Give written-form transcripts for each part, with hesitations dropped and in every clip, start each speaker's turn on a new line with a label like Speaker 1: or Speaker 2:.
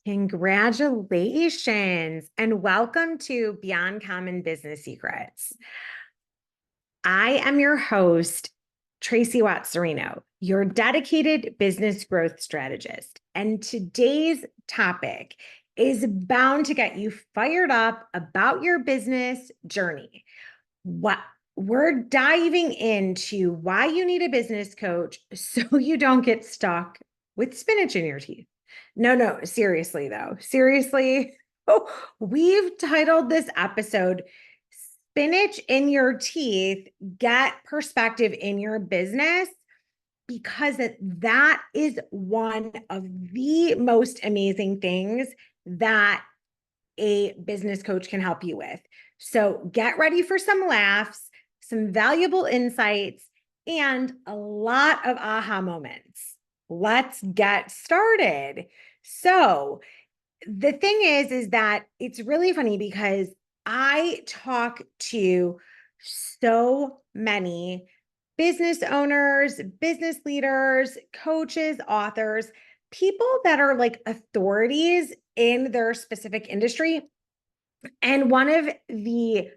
Speaker 1: Congratulations and welcome to Beyond Common Business Secrets. I am your host, Tracey Watts Cirino, your dedicated business growth strategist. And today's topic is bound to get you fired up about your business journey. What we're diving into why you need a business coach so you don't get stuck with spinach in your teeth. No, seriously though. Seriously. We've titled this episode Spinach in Your Teeth, Get Perspective in Your Business, because that is one of the most amazing things that a business coach can help you with. So get ready for some laughs, some valuable insights, and a lot of aha moments. Let's get started. So the thing is that it's really funny because I talk to so many business owners, business leaders, coaches, authors, people that are like authorities in their specific industry. And one of the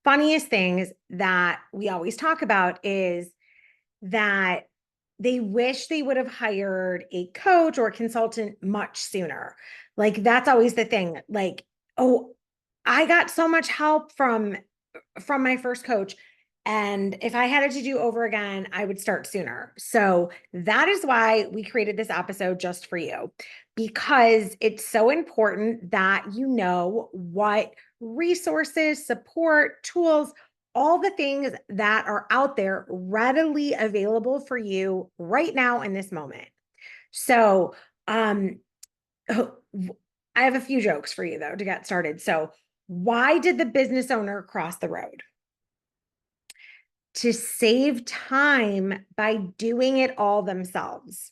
Speaker 1: funniest things that we always talk about is that they wish they would have hired a coach or a consultant much sooner. Like that's always the thing. Like, oh, I got so much help from my first coach. And if I had it to do over again, I would start sooner. So that is why we created this episode just for you, because it's so important that you know what resources, support, tools, all the things that are out there readily available for you right now in this moment. So, I have a few jokes for you though to get started. So, why did the business owner cross the road? To save time by doing it all themselves.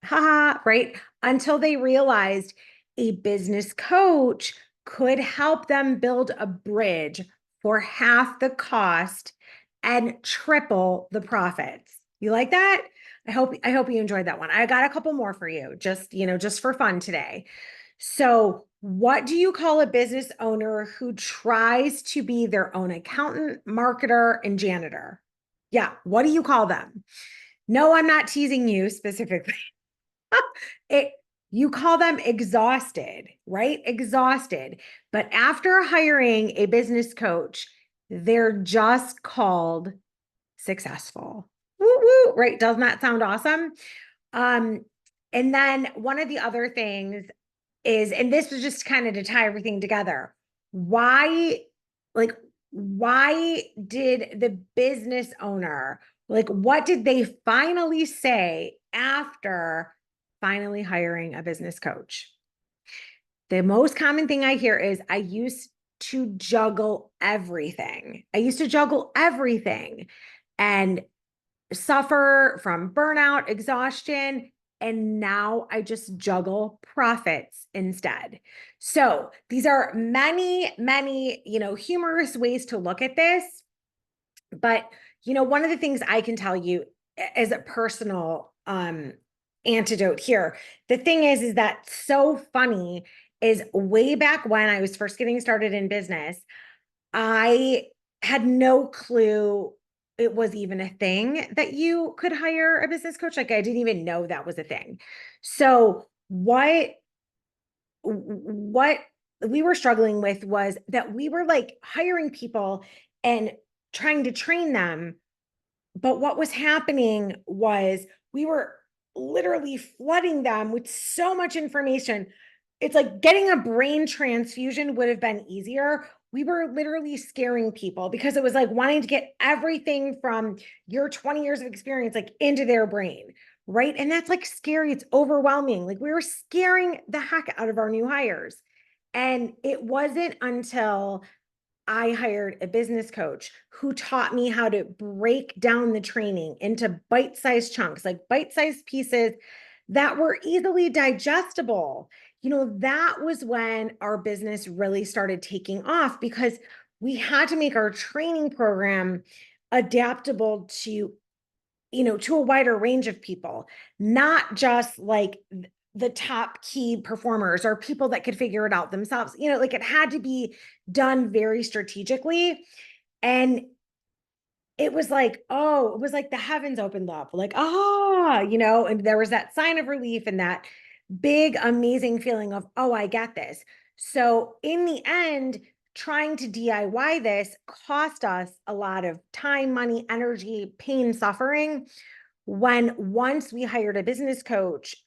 Speaker 1: Haha, right? Until they realized a business coach could help them build a bridge for half the cost and triple the profits. You like that? I hope you enjoyed that one. I got a couple more for you, just for fun today. So, what do you call a business owner who tries to be their own accountant, marketer, and janitor? Yeah, what do you call them? No, I'm not teasing you specifically. it you call them exhausted, right? Exhausted. But after hiring a business coach, they're just called successful. Woo woo, right? Doesn't that sound awesome? Um, and then one of the other things is, and this was just kind of to tie everything together. Why, like, why did the business owner, like, what did they finally say after finally hiring a business coach? The most common thing I hear is, I used to juggle everything. I used to juggle everything and suffer from burnout, exhaustion, and now I just juggle profits instead. So these are many, humorous ways to look at this. But, one of the things I can tell you as a personal antidote here, the thing is that so funny is way back when I was first getting started in business, I had no clue it was even a thing that you could hire a business coach. Like I didn't even know that was a thing. So what we were struggling with was that we were like hiring people and trying to train them. But what was happening was we were literally flooding them with so much information. It's like getting a brain transfusion would have been easier. We were literally scaring people because it was like wanting to get everything from your 20 years of experience, like into their brain. Right. And that's like scary. It's overwhelming. Like we were scaring the heck out of our new hires. And it wasn't until I hired a business coach who taught me how to break down the training into bite-sized chunks, like bite-sized pieces that were easily digestible. That was when our business really started taking off because we had to make our training program adaptable to a wider range of people, not just like the top key performers or people that could figure it out themselves. Like it had to be done very strategically. And it was like, oh, it was like the heavens opened up, like, and there was that sign of relief and that big, amazing feeling of, oh, I get this. So in the end, trying to DIY this cost us a lot of time, money, energy, pain, suffering. When once we hired a business coach,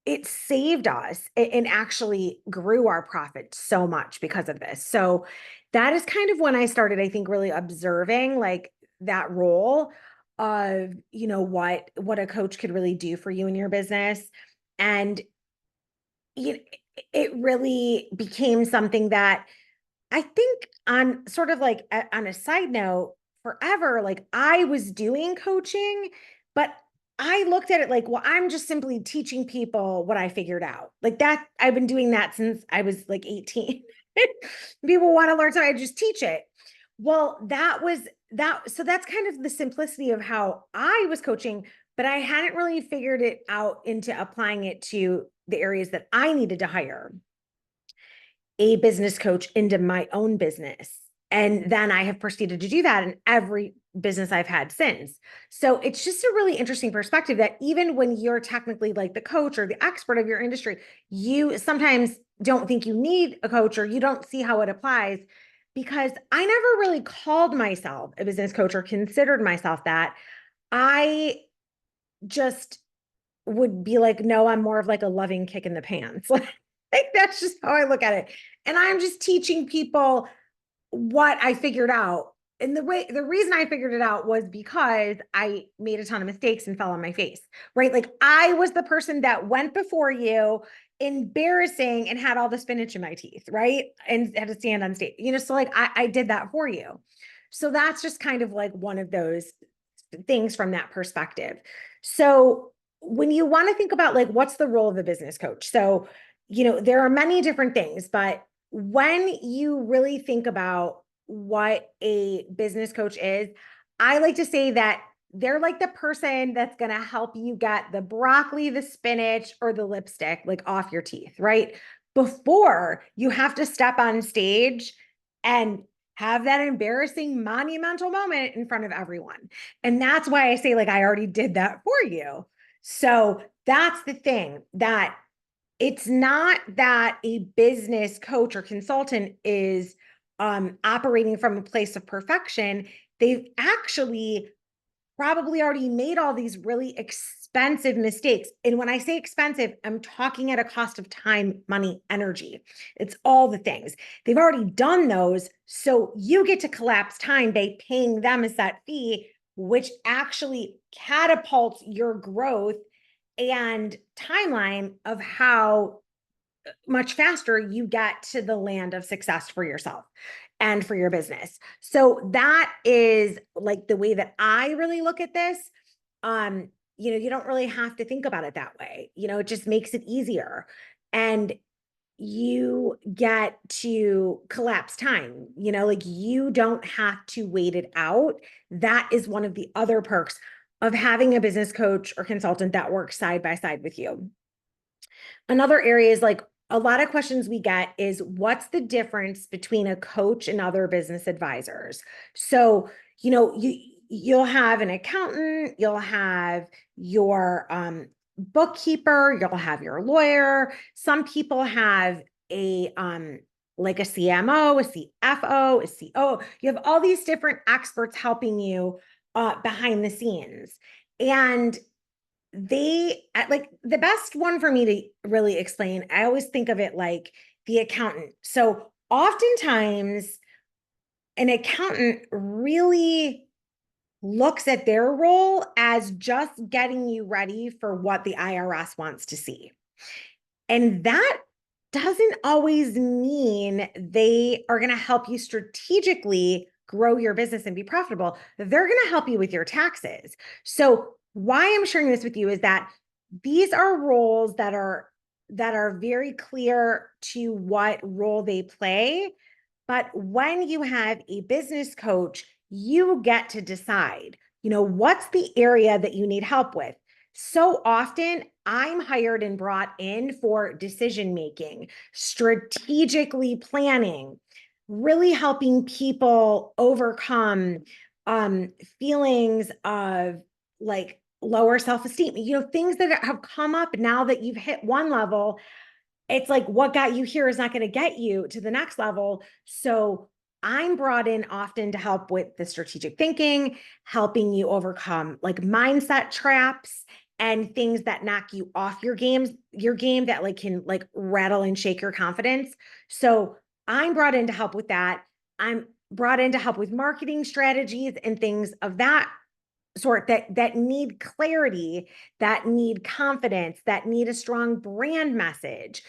Speaker 1: it saved us and actually grew our profit so much because of this. So that is kind of when I started, I think, really observing like that role of, what a coach could really do for you in your business. And it really became something that I think on sort of like on a side note, forever, like I was doing coaching, but I looked at it like, well, I'm just simply teaching people what I figured out. Like that, I've been doing that since I was like 18. People want to learn, so I just teach it. Well, that was that. So that's kind of the simplicity of how I was coaching, but I hadn't really figured it out into applying it to the areas that I needed to hire a business coach into my own business. And then I have proceeded to do that in every business I've had since. So it's just a really interesting perspective that even when you're technically like the coach or the expert of your industry, you sometimes don't think you need a coach or you don't see how it applies, because I never really called myself a business coach or considered myself that. I just would be like, no, I'm more of like a loving kick in the pants. Like that's just how I look at it. And I'm just teaching people what I figured out. And the reason I figured it out was because I made a ton of mistakes and fell on my face, right? Like I was the person that went before you, embarrassing, and had all the spinach in my teeth, right? And had to stand on stage, so like I did that for you. So that's just kind of like one of those things from that perspective. So when you want to think about like, what's the role of a business coach? So, there are many different things, but when you really think about what a business coach is, I like to say that they're like the person that's going to help you get the broccoli, the spinach, or the lipstick like off your teeth, right? Before you have to step on stage and have that embarrassing monumental moment in front of everyone. And that's why I say, like, I already did that for you. So that's the thing, that it's not that a business coach or consultant is operating from a place of perfection. They've actually probably already made all these really expensive mistakes. And when I say expensive, I'm talking at a cost of time, money, energy. It's all the things. They've already done those. So you get to collapse time by paying them a set fee, which actually catapults your growth and timeline of how much faster you get to the land of success for yourself and for your business. So that is like the way that I really look at this. You don't really have to think about it that way. It just makes it easier. And you get to collapse time, like you don't have to wait it out. That is one of the other perks of having a business coach or consultant that works side by side with you. Another area is like, a lot of questions we get is, what's the difference between a coach and other business advisors? So, you'll have an accountant, you'll have your bookkeeper, you'll have your lawyer. Some people have a like a CMO, a CFO, a COO. You have all these different experts helping you behind the scenes. And like the best one for me to really explain, I always think of it like the accountant. So oftentimes an accountant really looks at their role as just getting you ready for what the IRS wants to see. And that doesn't always mean they are going to help you strategically grow your business and be profitable. They're going to help you with your taxes. So why I'm sharing this with you is that these are roles that are very clear to what role they play. But when you have a business coach, you get to decide, what's the area that you need help with. So often I'm hired and brought in for decision making, strategically planning, really helping people overcome feelings of like lower self-esteem, things that have come up now that you've hit one level. It's like what got you here is not going to get you to the next level. So I'm brought in often to help with the strategic thinking, helping you overcome like mindset traps and things that knock you off your game that like can like rattle and shake your confidence. So I'm brought in to help with that. I'm brought in to help with marketing strategies and things of that sort that need clarity, that need confidence, that need a strong brand message.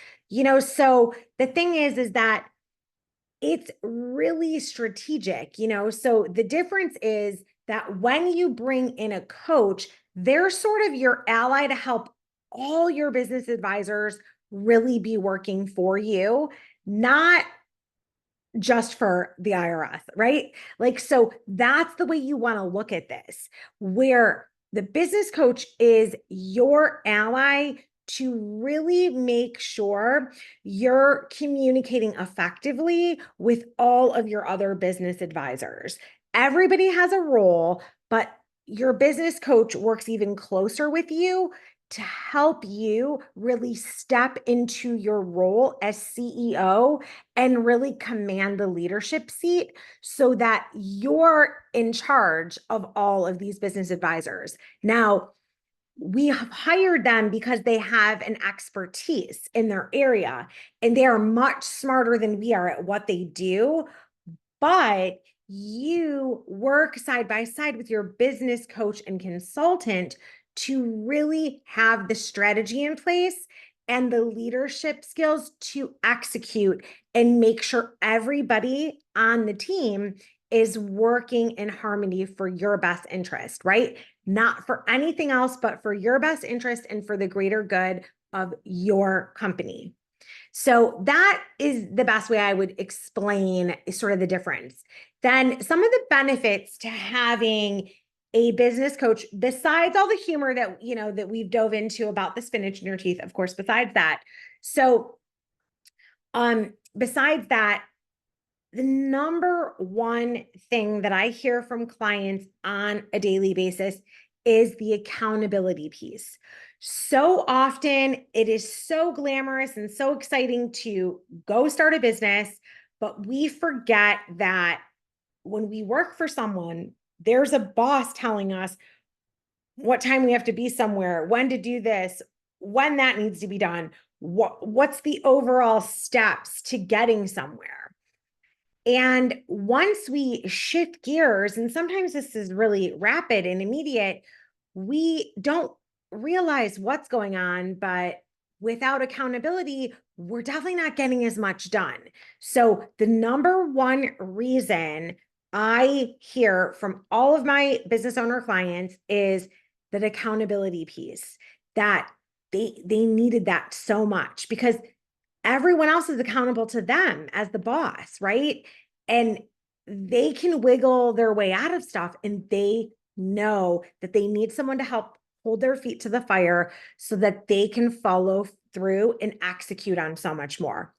Speaker 1: So the thing is that it's really strategic, so the difference is that when you bring in a coach, they're sort of your ally to help all your business advisors really be working for you, not just for the IRS, right? Like, so that's the way you want to look at this, where the business coach is your ally to really make sure you're communicating effectively with all of your other business advisors. Everybody has a role, but your business coach works even closer with you to help you really step into your role as CEO and really command the leadership seat so that you're in charge of all of these business advisors. Now, we have hired them because they have an expertise in their area and they are much smarter than we are at what they do. But you work side by side with your business coach and consultant to really have the strategy in place and the leadership skills to execute and make sure everybody on the team is working in harmony for your best interest, right? Not for anything else, but for your best interest and for the greater good of your company. So that is the best way I would explain sort of the difference. Then some of the benefits to having a business coach, besides all the humor that, that we've dove into about the spinach in your teeth, of course, besides that. So, besides that, the number one thing that I hear from clients on a daily basis is the accountability piece. So often it is so glamorous and so exciting to go start a business, but we forget that when we work for someone, there's a boss telling us what time we have to be somewhere, when to do this, when that needs to be done, what's the overall steps to getting somewhere. And once we shift gears, and sometimes this is really rapid and immediate, we don't realize what's going on, but without accountability, we're definitely not getting as much done. So the number one reason I hear from all of my business owner clients is that accountability piece, that they needed that so much because everyone else is accountable to them as the boss, right? And they can wiggle their way out of stuff and they know that they need someone to help hold their feet to the fire so that they can follow through and execute on so much more.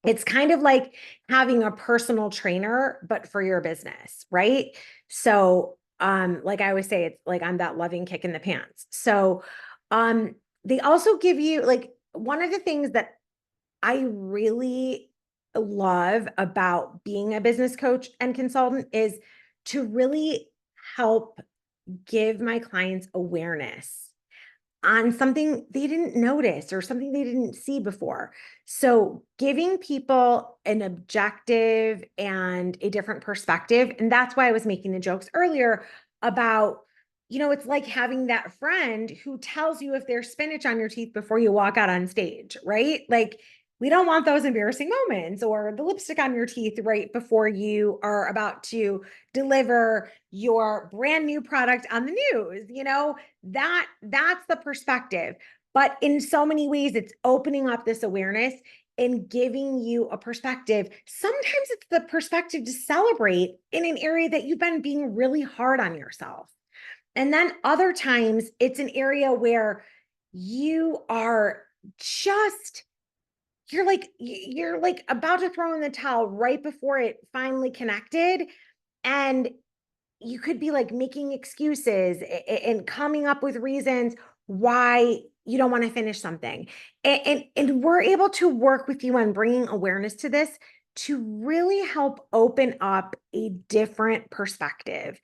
Speaker 1: It's kind of like having a personal trainer, but for your business, right? So, like I always say, it's like I'm that loving kick in the pants. So, they also give you like one of the things that I really love about being a business coach and consultant is to really help give my clients awareness on something they didn't notice or something they didn't see before. So giving people an objective and a different perspective. And that's why I was making the jokes earlier about, it's like having that friend who tells you if there's spinach on your teeth before you walk out on stage, right? Like we don't want those embarrassing moments or the lipstick on your teeth right before you are about to deliver your brand new product on the news. That's the perspective. But in so many ways, it's opening up this awareness and giving you a perspective. Sometimes it's the perspective to celebrate in an area that you've been being really hard on yourself. And then other times it's an area where you are just, you're like about to throw in the towel right before it finally connected. And you could be like making excuses and coming up with reasons why you don't want to finish something. And we're able to work with you on bringing awareness to this to really help open up a different perspective.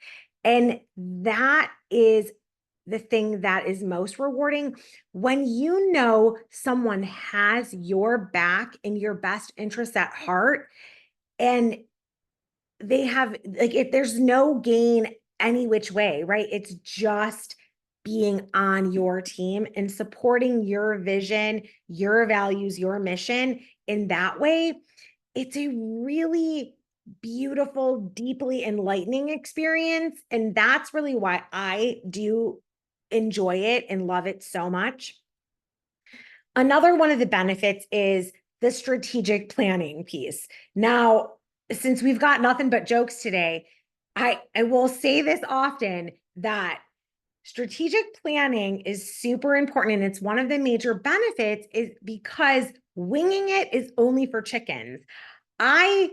Speaker 1: And that is the thing that is most rewarding when you know someone has your back and your best interests at heart, and they have, like, if there's no gain any which way, right? It's just being on your team and supporting your vision, your values, your mission in that way. It's a really beautiful, deeply enlightening experience. And that's really why I do enjoy it and love it so much. Another one of the benefits is the strategic planning piece. Now, since we've got nothing but jokes today, I will say this often, that strategic planning is super important. And it's one of the major benefits, is because winging it is only for chickens. I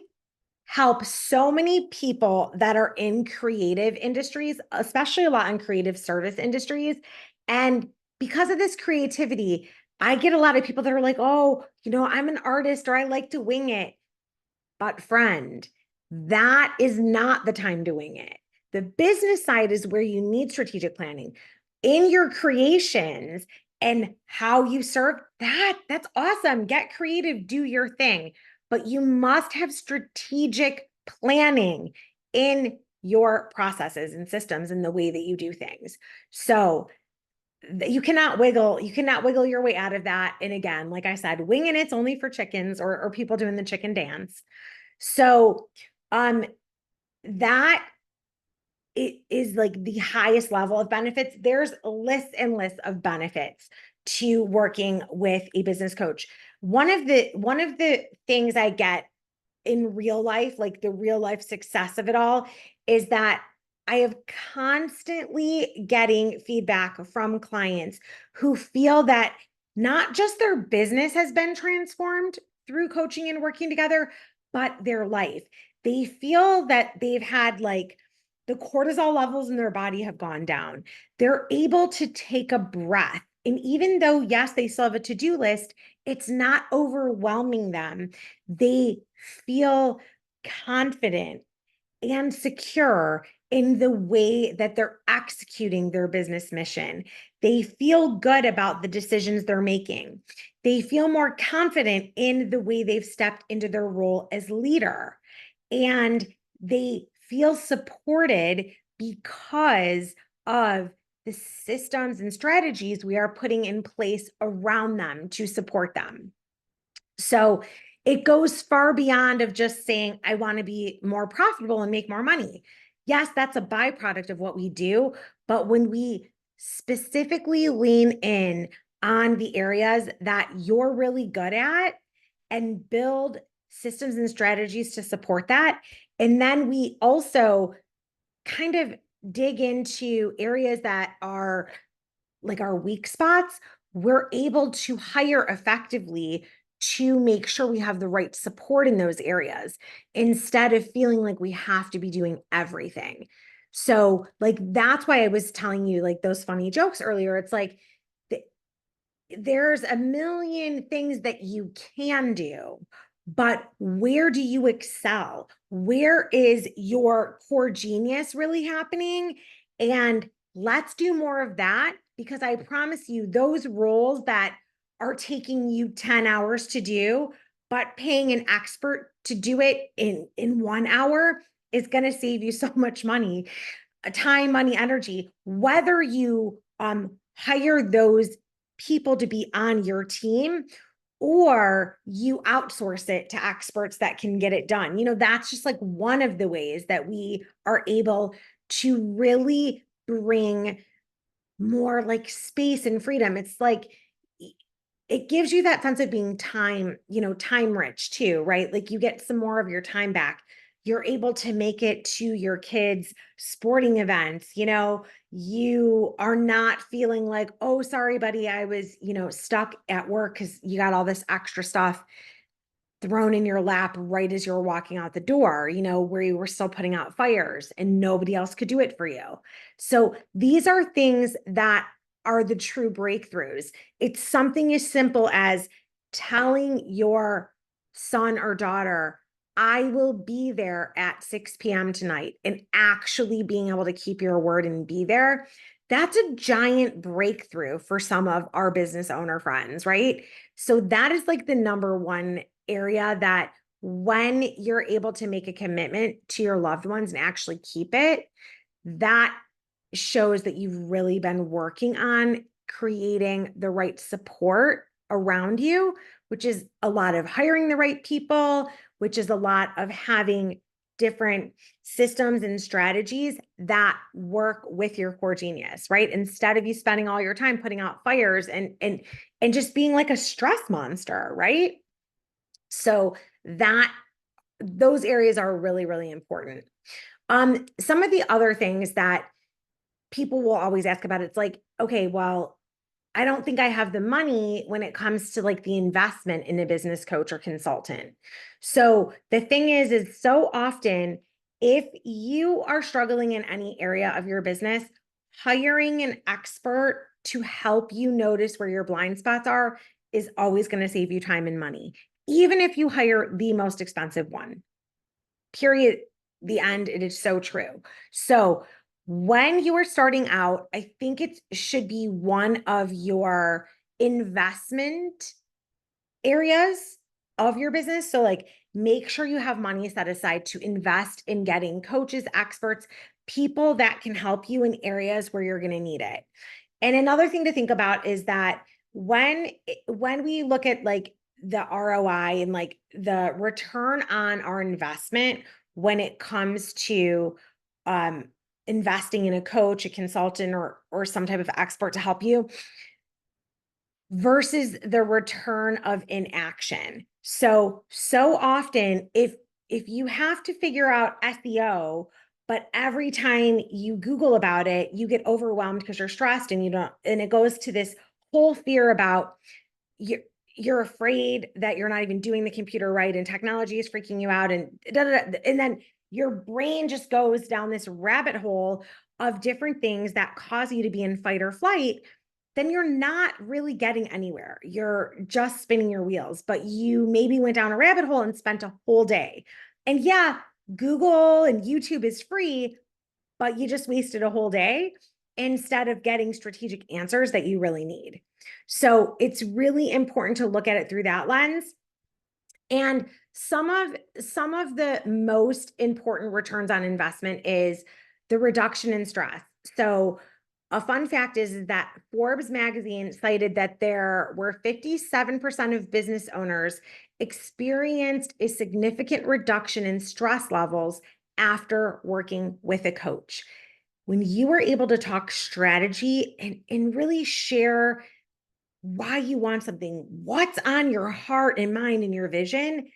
Speaker 1: help so many people that are in creative industries, especially a lot in creative service industries. And because of this creativity, I get a lot of people that are like, oh, I'm an artist, or I like to wing it. But friend, that is not the time to wing it. The business side is where you need strategic planning in your creations and how you serve. That's awesome. Get creative, do your thing, but you must have strategic planning in your processes and systems and the way that you do things. So you cannot wiggle your way out of that. And again, like I said, winging it's only for chickens, or people doing the chicken dance. So that it is like the highest level of benefits. There's lists and lists of benefits to working with a business coach. One of the things I get in real life, like the real life success of it all, is that I have constantly getting feedback from clients who feel that not just their business has been transformed through coaching and working together, but their life. They feel that they've had, like, the cortisol levels in their body have gone down. They're able to take a breath. And even though, yes, they still have a to-do list, it's not overwhelming them. They feel confident and secure in the way that they're executing their business mission. They feel good about the decisions they're making. They feel more confident in the way they've stepped into their role as leader. And they feel supported because of the systems and strategies we are putting in place around them to support them. So it goes far beyond of just saying, I want to be more profitable and make more money. Yes, that's a byproduct of what we do. But when we specifically lean in on the areas that you're really good at and build systems and strategies to support that, and then we also kind of dig into areas that are like our weak spots, we're able to hire effectively to make sure we have the right support in those areas instead of feeling like we have to be doing everything. So, like, that's why I was telling you, like, those funny jokes earlier. It's like, there's a million things that you can do, but where do you excel? Where is your core genius really happening? And let's do more of that, because I promise you, those roles that are taking you 10 hours to do, but paying an expert to do it in 1 hour, is going to save you so much money, time, money, energy, whether you hire those people to be on your team or you outsource it to experts that can get it done. That's just like one of the ways that we are able to really bring more like space and freedom. It's like, it gives you that sense of being time rich too, right? Like, you get some more of your time back. you're able to make it to your kids' sporting events. You are not feeling like, oh, sorry, buddy, I was, stuck at work because you got all this extra stuff thrown in your lap right as you're walking out the door, where you were still putting out fires and nobody else could do it for you. So these are things that are the true breakthroughs. It's something as simple as telling your son or daughter, I will be there at 6 p.m. tonight, and actually being able to keep your word and be there. That's a giant breakthrough for some of our business owner friends, right? So that is like the number one area that when you're able to make a commitment to your loved ones and actually keep it, that shows that you've really been working on creating the right support around you, which is a lot of hiring the right people, which is a lot of having different systems and strategies that work with your core genius, right? Instead of you spending all your time putting out fires and just being like a stress monster, right? So those areas are really, really important. Some of the other things that people will always ask about, it's like, okay, well, I don't think I have the money when it comes to like the investment in a business coach or consultant. So the thing is so often, if you are struggling in any area of your business, hiring an expert to help you notice where your blind spots are is always going to save you time and money, even if you hire the most expensive one. Period. The end. It is so true. So when you are starting out, I think it should be one of your investment areas of your business. So like make sure you have money set aside to invest in getting coaches, experts, people that can help you in areas where you're going to need it. And another thing to think about is that when we look at like the ROI and like the return on our investment when it comes to investing in a coach, a consultant, or some type of expert to help you versus the return of inaction. So often if you have to figure out SEO, but every time you Google about it, you get overwhelmed because you're stressed and it goes to this whole fear about you're afraid that you're not even doing the computer right and technology is freaking you out and and then your brain just goes down this rabbit hole of different things that cause you to be in fight or flight. Then you're not really getting anywhere. You're just spinning your wheels, but you maybe went down a rabbit hole and spent a whole day. And yeah, Google and YouTube is free, but you just wasted a whole day instead of getting strategic answers that you really need. So it's really important to look at it through that lens. And some of the most important returns on investment is the reduction in stress. So a fun fact is that Forbes magazine cited that there were 57% of business owners experienced a significant reduction in stress levels after working with a coach. When you are able to talk strategy and really share why you want something, what's on your heart and mind and your vision,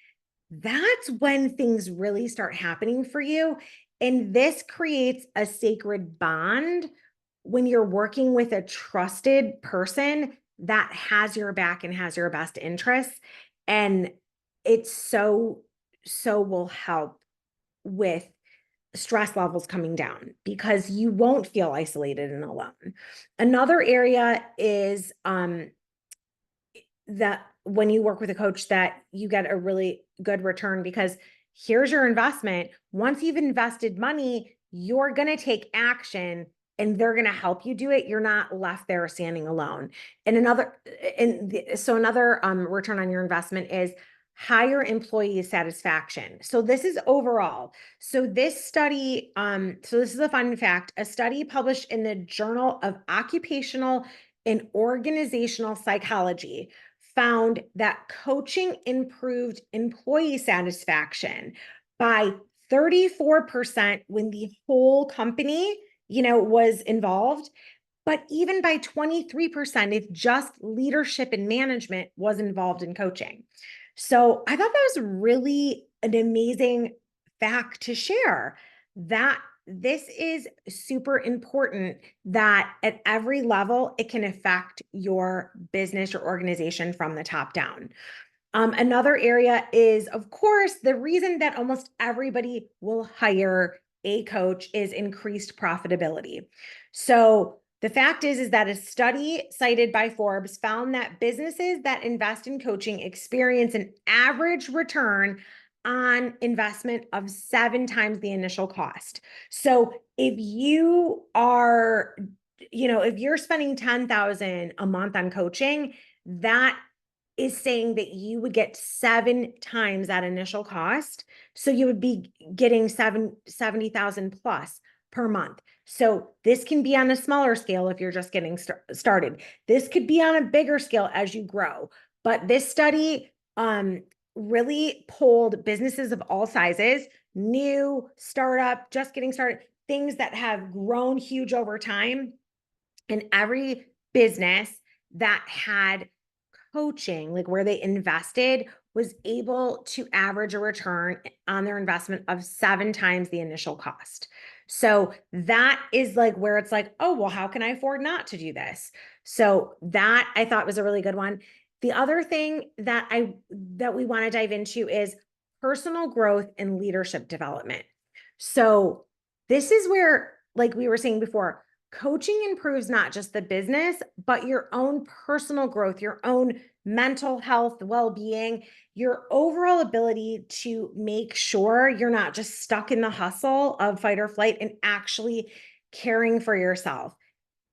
Speaker 1: that's when things really start happening for you. And this creates a sacred bond when you're working with a trusted person that has your back and has your best interests. And it's so will help with stress levels coming down because you won't feel isolated and alone. Another area is that when you work with a coach that you get a really good return because here's your investment. Once you've invested money, you're going to take action and they're going to help you do it. You're not left there standing alone. And another return on your investment is higher employee satisfaction. So this is overall. So this study, so this is a fun fact, a study published in the Journal of Occupational and Organizational Psychology found that coaching improved employee satisfaction by 34% when the whole company, was involved, but even by 23% if just leadership and management was involved in coaching. So I thought that was really an amazing fact to share, that this is super important, that at every level, it can affect your business or organization from the top down. Another area is, of course, the reason that almost everybody will hire a coach is increased profitability. So the fact is that a study cited by Forbes found that businesses that invest in coaching experience an average return on investment of 7 times the initial cost. So if you are, if you're spending 10,000 a month on coaching, that is saying that you would get 7 times that initial cost. So you would be getting 70,000 plus per month. So this can be on a smaller scale if you're just getting started. This could be on a bigger scale as you grow. But this study really polled businesses of all sizes, new, startup, just getting started, things that have grown huge over time. And every business that had coaching, like where they invested, was able to average a return on their investment of 7 times the initial cost. So that is like where it's like, oh, well, how can I afford not to do this? So that I thought was a really good one. The other thing that we want to dive into is personal growth and leadership development. So this is where, like we were saying before, coaching improves not just the business, but your own personal growth, your own mental health, well-being, your overall ability to make sure you're not just stuck in the hustle of fight or flight and actually caring for yourself,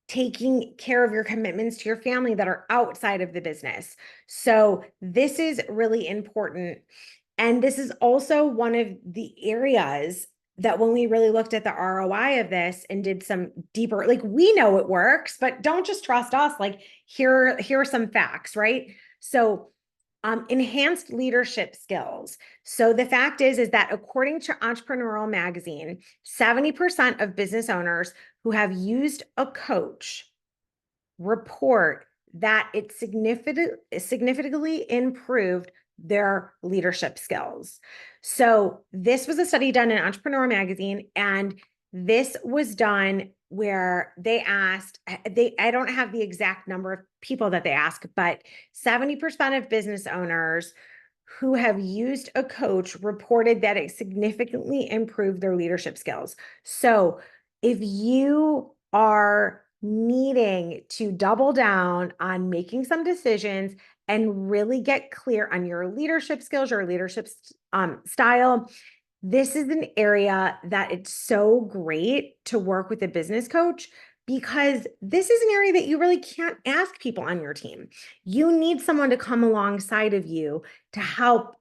Speaker 1: taking care of your commitments to your family that are outside of the business. So this is really important. And this is also one of the areas that when we really looked at the ROI of this and did some deeper, like we know it works, but don't just trust us. Like here are some facts, right? So enhanced leadership skills. So the fact is that according to Entrepreneurial Magazine, 70% of business owners who have used a coach report that it significantly improved their leadership skills. So this was a study done in Entrepreneur Magazine, and this was done where they asked, I don't have the exact number of people that they asked, but 70% of business owners who have used a coach reported that it significantly improved their leadership skills. So if you are needing to double down on making some decisions and really get clear on your leadership skills, your leadership style, this is an area that it's so great to work with a business coach, because this is an area that you really can't ask people on your team. You need someone to come alongside of you to help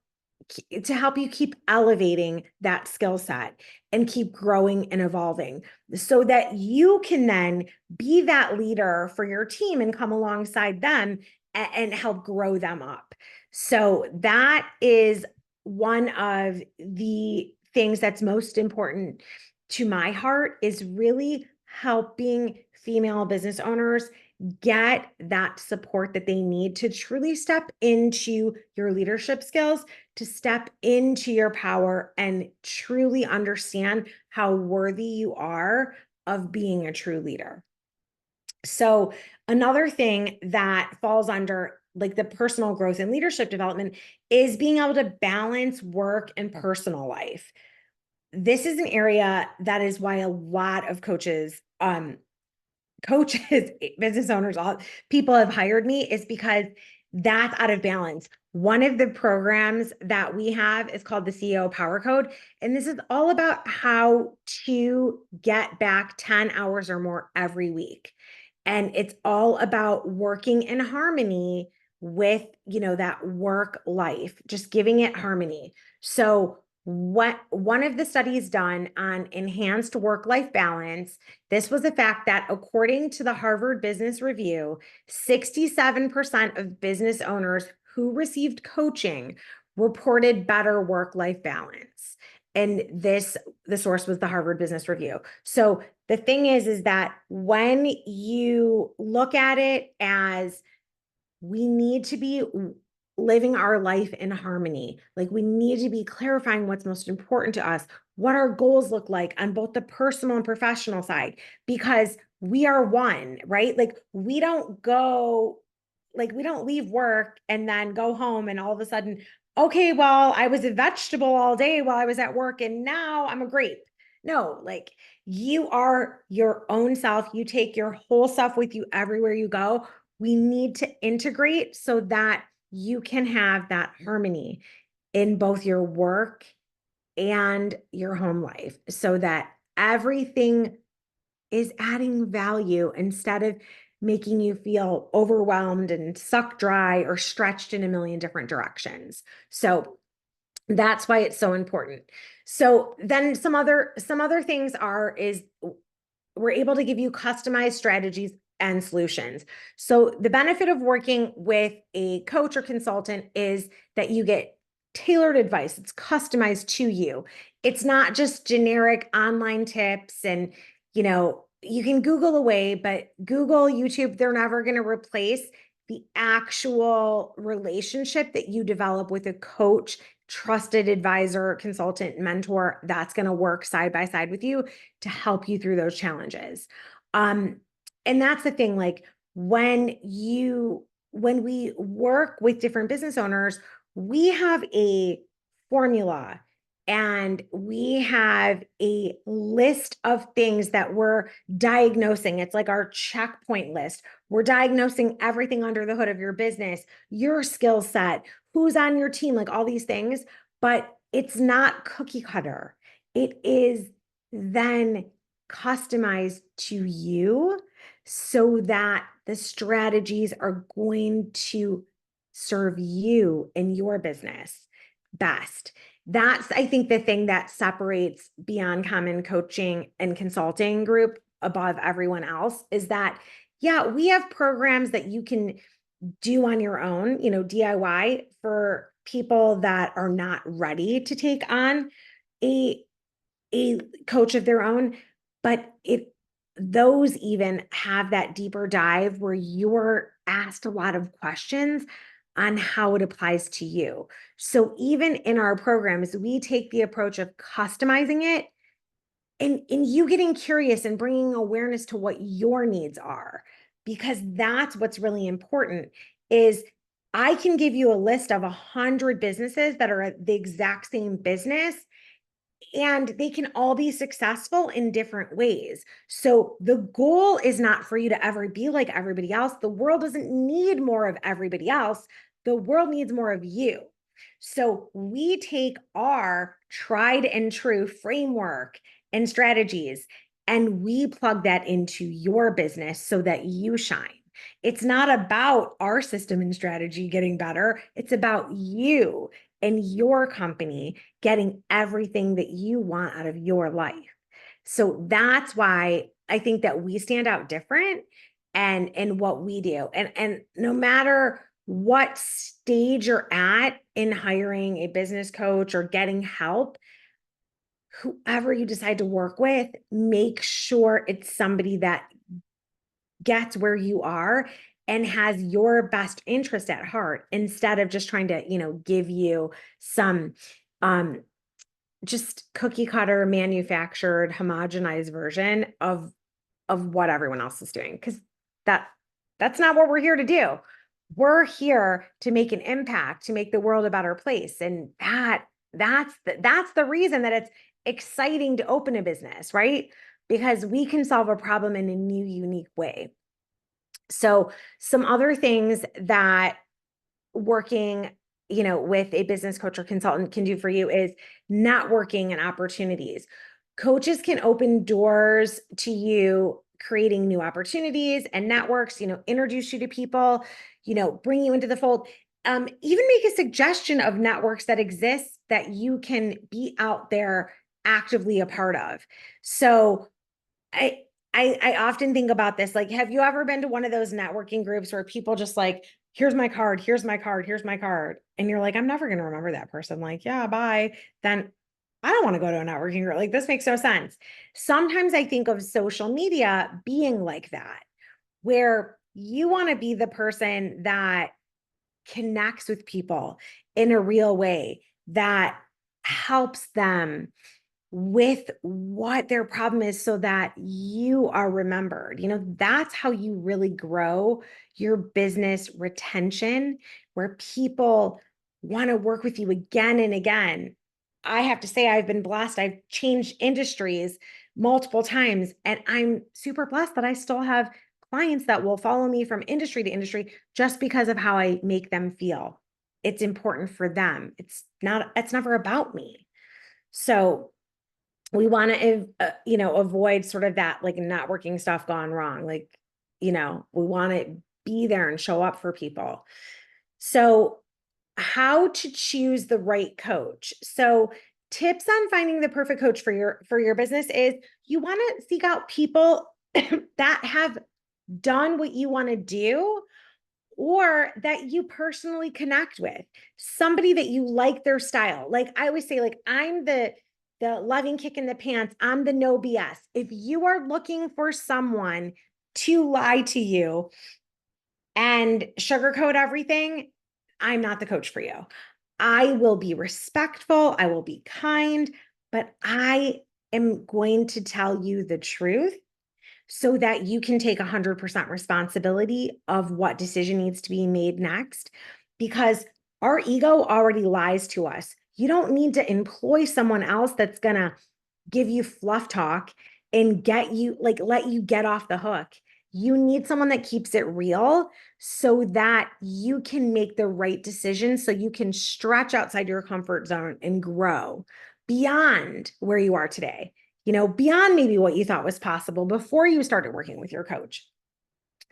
Speaker 1: you keep elevating that skill set and keep growing and evolving so that you can then be that leader for your team and come alongside them and help grow them up. So that is one of the things that's most important to my heart, is really helping female business owners get that support that they need to truly step into your leadership skills, to step into your power and truly understand how worthy you are of being a true leader. So another thing that falls under like the personal growth and leadership development is being able to balance work and personal life. This is an area that is why a lot of coaches, business owners, all people have hired me, is because that's out of balance. One of the programs that we have is called the CEO Power Code. And this is all about how to get back 10 hours or more every week. And it's all about working in harmony with, that work life, just giving it harmony. So what one of the studies done on enhanced work-life balance, this was the fact that according to the Harvard Business Review, 67% of business owners who received coaching reported better work-life balance. And the source was the Harvard Business Review. So the thing is that when you look at it as we need to be living our life in harmony. Like we need to be clarifying what's most important to us, what our goals look like on both the personal and professional side, because we are one, right? Like we don't go, like we don't leave work and then go home and all of a sudden, okay, well, I was a vegetable all day while I was at work and now I'm a grape. No, like you are your own self. You take your whole self with you everywhere you go. We need to integrate so that you can have that harmony in both your work and your home life so that everything is adding value instead of making you feel overwhelmed and sucked dry or stretched in a million different directions. So that's why it's so important. So then some other things is we're able to give you customized strategies and solutions. So the benefit of working with a coach or consultant is that you get tailored advice. It's customized to you. It's not just generic online tips and, you can Google away, but Google, YouTube, they're never going to replace the actual relationship that you develop with a coach, trusted advisor, consultant, mentor that's going to work side by side with you to help you through those challenges. Um, and that's the thing, like when we work with different business owners, we have a formula and we have a list of things that we're diagnosing. It's like our checkpoint list. We're diagnosing everything under the hood of your business, your skill set, who's on your team, like all these things, but it's not cookie cutter. It is then customized to you so that the strategies are going to serve you and your business best. That's, I think, the thing that separates Beyond Common Coaching and Consulting Group above everyone else is that, yeah, we have programs that you can do on your own, DIY for people that are not ready to take on a a coach of their own, but those even have that deeper dive where you're asked a lot of questions on how it applies to you. So even in our programs, we take the approach of customizing it and you getting curious and bringing awareness to what your needs are, because that's what's really important is I can give you a list of 100 businesses that are the exact same business and they can all be successful in different ways. So the goal is not for you to ever be like everybody else. The world doesn't need more of everybody else. The world needs more of you. So we take our tried and true framework and strategies and we plug that into your business so that you shine. It's not about our system and strategy getting better. It's about you and your company getting everything that you want out of your life. So that's why I think that we stand out different and what we do. And no matter what stage you're at in hiring a business coach or getting help, whoever you decide to work with, make sure it's somebody that gets where you are and has your best interest at heart instead of just trying to, give you some just cookie cutter manufactured homogenized version of what everyone else is doing, because that's not what we're here to do. We're here to make an impact, to make the world a better place, and that's the reason that it's exciting to open a business, right? Because we can solve a problem in a new, unique way. So some other things that working, with a business coach or consultant can do for you is networking and opportunities. Coaches can open doors to you, creating new opportunities and networks, introduce you to people, bring you into the fold, even make a suggestion of networks that exist that you can be out there actively a part of. So I I often think about this. Like, have you ever been to one of those networking groups where people just like, here's my card, here's my card, here's my card. And you're like, I'm never going to remember that person. Like, yeah, bye. Then I don't want to go to a networking group. Like, this makes no sense. Sometimes I think of social media being like that, where you want to be the person that connects with people in a real way, that helps them with what their problem is so that you are remembered. That's how you really grow your business retention, where people want to work with you again and again. I have to say, I've been blessed. I've changed industries multiple times, and I'm super blessed that I still have clients that will follow me from industry to industry just because of how I make them feel. It's important for them. It's never about me. So we want to, avoid sort of that like networking stuff gone wrong. Like, we want to be there and show up for people. So how to choose the right coach. So tips on finding the perfect coach for your business is you want to seek out people that have done what you want to do, or that you personally connect with, somebody that you like their style. Like I always say, like, I'm the loving kick in the pants. I'm the no BS. If you are looking for someone to lie to you and sugarcoat everything, I'm not the coach for you. I will be respectful. I will be kind, but I am going to tell you the truth so that you can take 100% responsibility of what decision needs to be made next, because our ego already lies to us. You don't need to employ someone else that's going to give you fluff talk and let you get off the hook. You need someone that keeps it real so that you can make the right decision, so you can stretch outside your comfort zone and grow beyond where you are today, beyond maybe what you thought was possible before you started working with your coach.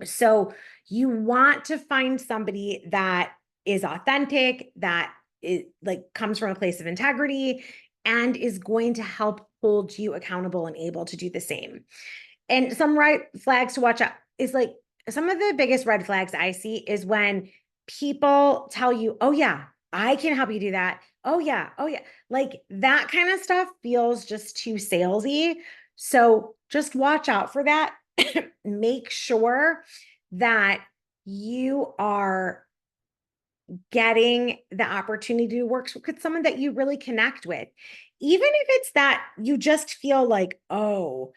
Speaker 1: So you want to find somebody that is authentic, that is like comes from a place of integrity, and is going to help hold you accountable and able to do the same. And some red flags to watch out is like, some of the biggest red flags I see is when people tell you, oh yeah, I can help you do that. Oh yeah. Oh yeah. Like that kind of stuff feels just too salesy. So just watch out for that. Make sure that you are getting the opportunity to work with someone that you really connect with. Even if it's that you just feel like, oh,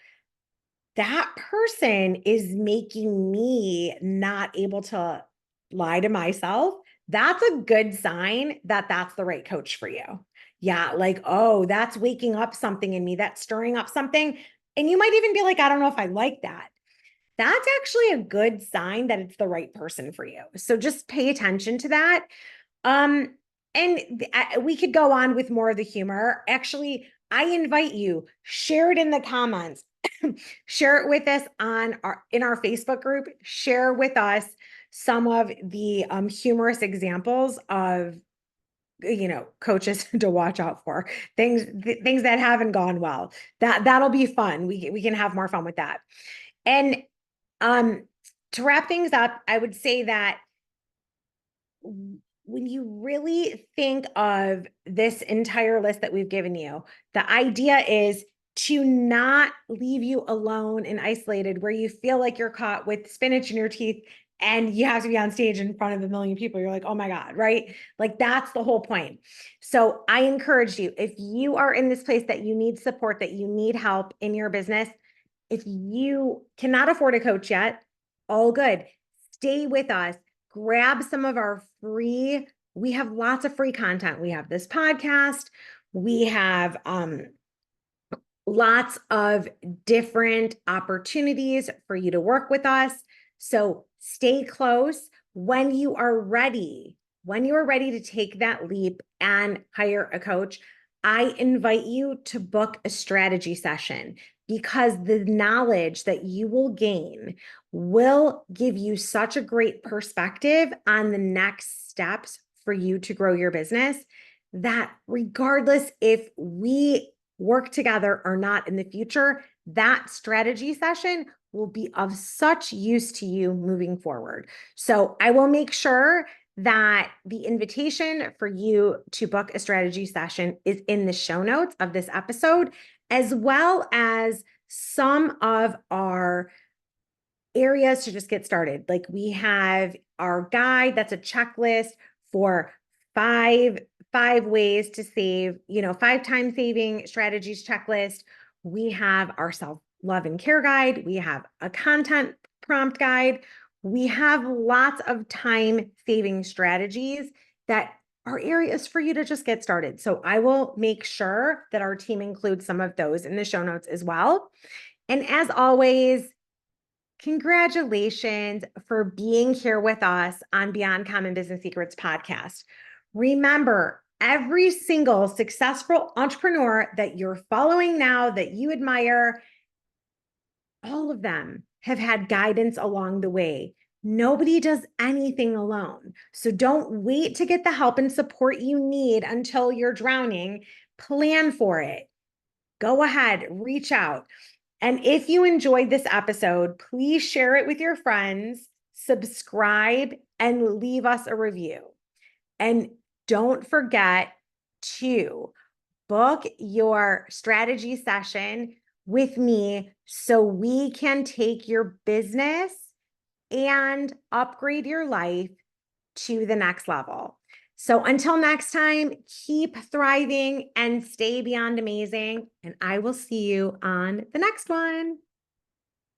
Speaker 1: that person is making me not able to lie to myself. That's a good sign that that's the right coach for you. Yeah, like, oh, that's waking up something in me, that's stirring up something. And you might even be like, I don't know if I like that. That's actually a good sign that it's the right person for you. So just pay attention to that. Um, and we could go on with more of the humor. Actually, I invite you, share it in the comments. Share it with us in our Facebook group. Share with us some of the humorous examples of coaches to watch out for, things that haven't gone well. That'll be fun. We can have more fun with that. And to wrap things up, I would say that when you really think of this entire list that we've given you, the idea is to not leave you alone and isolated where you feel like you're caught with spinach in your teeth and you have to be on stage in front of a million people. You're like, oh my God, right? Like that's the whole point. So I encourage you, if you are in this place that you need support, that you need help in your business, if you cannot afford a coach yet, all good. Stay with us. Grab some of our we have lots of free content. We have this podcast. We have lots of different opportunities for you to work with us. So stay close. When you are ready to take that leap and hire a coach, I invite you to book a strategy session, because the knowledge that you will gain will give you such a great perspective on the next steps for you to grow your business, that regardless if we work together or not in the future, that strategy session will be of such use to you moving forward. So I will make sure that the invitation for you to book a strategy session is in the show notes of this episode, as well as some of our areas to just get started. Like we have our guide, that's a checklist for five ways to save, 5 time saving strategies checklist. We have our self-love and care guide. We have a content prompt guide. We have lots of time saving strategies that are areas for you to just get started. So I will make sure that our team includes some of those in the show notes as well. And as always, congratulations for being here with us on Beyond Common Business Secrets podcast. Remember, every single successful entrepreneur that you're following now that you admire, all of them have had guidance along the way. Nobody does anything alone. So don't wait to get the help and support you need until you're drowning. Plan for it. Go ahead, reach out. And if you enjoyed this episode, please share it with your friends, subscribe, and leave us a review. And don't forget to book your strategy session with me so we can take your business and upgrade your life to the next level. So until next time, keep thriving and stay beyond amazing. And I will see you on the next one.